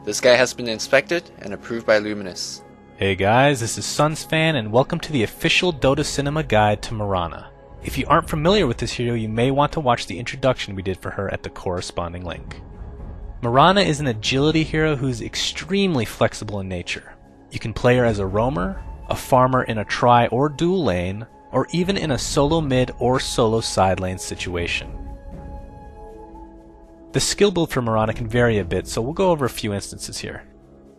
This guy has been inspected and approved by Luminous. Hey guys, this is SunsFan and welcome to the official Dota Cinema guide to Mirana. If you aren't familiar with this hero, you may want to watch the introduction we did for her at the corresponding link. Mirana is an agility hero who's extremely flexible in nature. You can play her as a roamer, a farmer in a tri or dual lane, or even in a solo mid or solo side lane situation. The skill build for Mirana can vary a bit, so we'll go over a few instances here.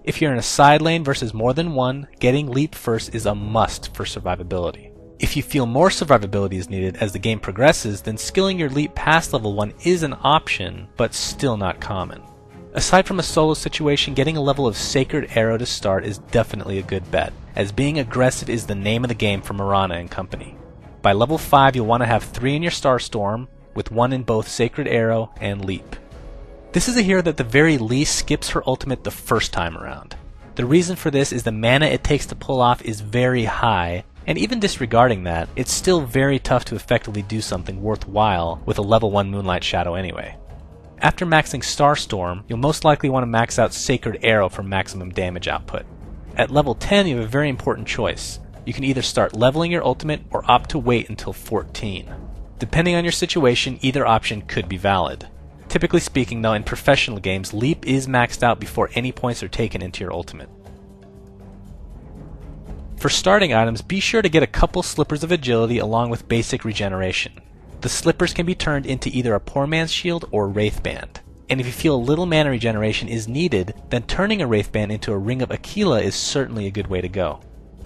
If you're in a side lane versus more than one, getting leap first is a must for survivability. If you feel more survivability is needed as the game progresses, then skilling your leap past level 1 is an option, but still not common. Aside from a solo situation, getting a level of Sacred Arrow to start is definitely a good bet, as being aggressive is the name of the game for Mirana and company. By level 5 you'll want to have 3 in your Starstorm, with 1 in both Sacred Arrow and Leap. This is a hero that at the very least skips her ultimate the first time around. The reason for this is the mana it takes to pull off is very high, and even disregarding that, it's still very tough to effectively do something worthwhile with a level 1 Moonlight Shadow anyway. After maxing Starstorm, you'll most likely want to max out Sacred Arrow for maximum damage output. At level 10 you have a very important choice. You can either start leveling your ultimate or opt to wait until 14. Depending on your situation, either option could be valid. Typically speaking though, in professional games, Leap is maxed out before any points are taken into your ultimate. For starting items, be sure to get a couple Slippers of Agility along with basic regeneration. The Slippers can be turned into either a Poor Man's Shield or Wraith Band. And if you feel a little mana regeneration is needed, then turning a Wraith Band into a Ring of Aquila is certainly a good way to go.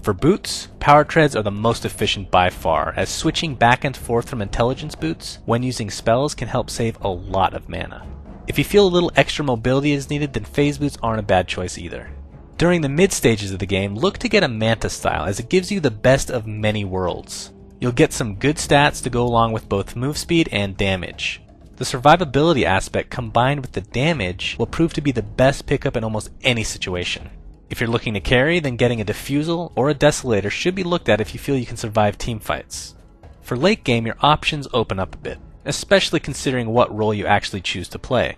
For boots, Power Treads are the most efficient by far, as switching back and forth from intelligence boots when using spells can help save a lot of mana. If you feel a little extra mobility is needed, then phase boots aren't a bad choice either. During the mid stages of the game, look to get a Manta style, as it gives you the best of many worlds. You'll get some good stats to go along with both move speed and damage. The survivability aspect combined with the damage will prove to be the best pickup in almost any situation. If you're looking to carry, then getting a Diffusal or a Desolator should be looked at if you feel you can survive teamfights. For late game, your options open up a bit, especially considering what role you actually choose to play.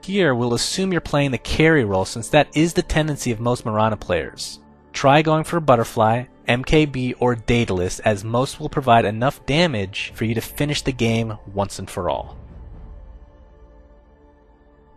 Here, we'll assume you're playing the carry role since that is the tendency of most Mirana players. Try going for a Butterfly, MKB, or Daedalus, as most will provide enough damage for you to finish the game once and for all.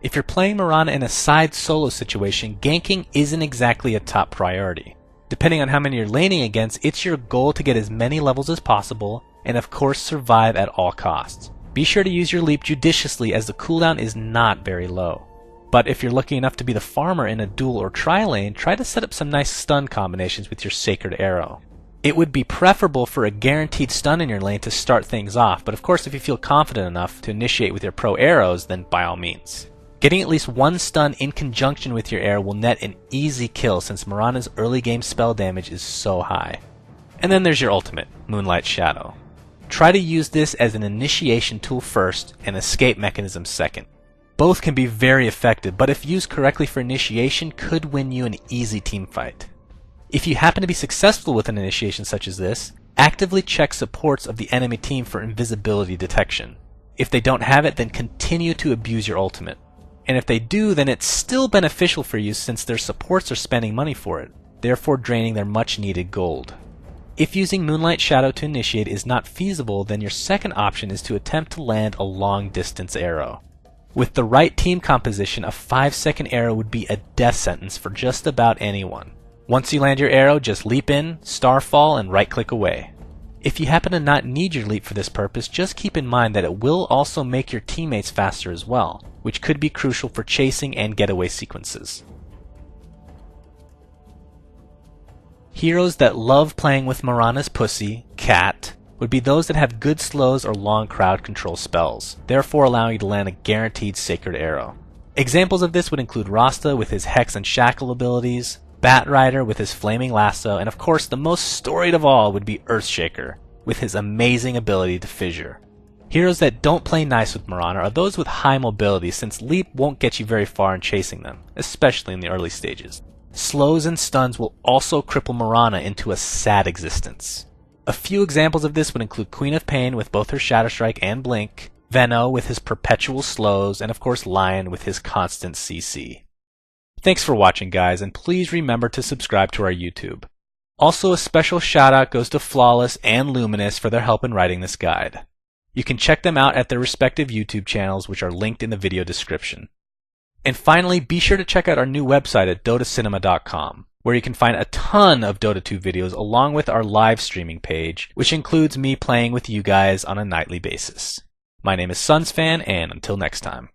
If you're playing Mirana in a side solo situation, ganking isn't exactly a top priority. Depending on how many you're laning against, it's your goal to get as many levels as possible, and of course survive at all costs. Be sure to use your leap judiciously as the cooldown is not very low. But if you're lucky enough to be the farmer in a dual or tri lane, try to set up some nice stun combinations with your Sacred Arrow. It would be preferable for a guaranteed stun in your lane to start things off, but of course if you feel confident enough to initiate with your pro arrows, then by all means. Getting at least one stun in conjunction with your arrow will net an easy kill since Mirana's early game spell damage is so high. And then there's your ultimate, Moonlight Shadow. Try to use this as an initiation tool first and escape mechanism second. Both can be very effective, but if used correctly for initiation, could win you an easy teamfight. If you happen to be successful with an initiation such as this, actively check supports of the enemy team for invisibility detection. If they don't have it, then continue to abuse your ultimate. And if they do, then it's still beneficial for you since their supports are spending money for it, therefore draining their much needed gold. If using Moonlight Shadow to initiate is not feasible, then your second option is to attempt to land a long distance arrow. With the right team composition, a 5-second arrow would be a death sentence for just about anyone. Once you land your arrow, just leap in, starfall, and right click away. If you happen to not need your leap for this purpose, just keep in mind that it will also make your teammates faster as well, which could be crucial for chasing and getaway sequences. Heroes that love playing with Mirana's pussy, Cat, would be those that have good slows or long crowd control spells, therefore allowing you to land a guaranteed Sacred Arrow. Examples of this would include Rasta with his Hex and Shackle abilities, Batrider with his Flaming Lasso, and of course the most storied of all would be Earthshaker, with his amazing ability to fissure. Heroes that don't play nice with Mirana are those with high mobility, since Leap won't get you very far in chasing them, especially in the early stages. Slows and stuns will also cripple Mirana into a sad existence. A few examples of this would include Queen of Pain with both her Shadow Strike and Blink, Venno with his perpetual slows, and of course Lion with his constant CC. Thanks for watching, guys, and please remember to subscribe to our YouTube. Also, a special shout out goes to Flawless and Luminous for their help in writing this guide. You can check them out at their respective YouTube channels, which are linked in the video description. And finally, be sure to check out our new website at dotacinema.com, where you can find a ton of Dota 2 videos along with our live streaming page, which includes me playing with you guys on a nightly basis. My name is SunsFan, and until next time.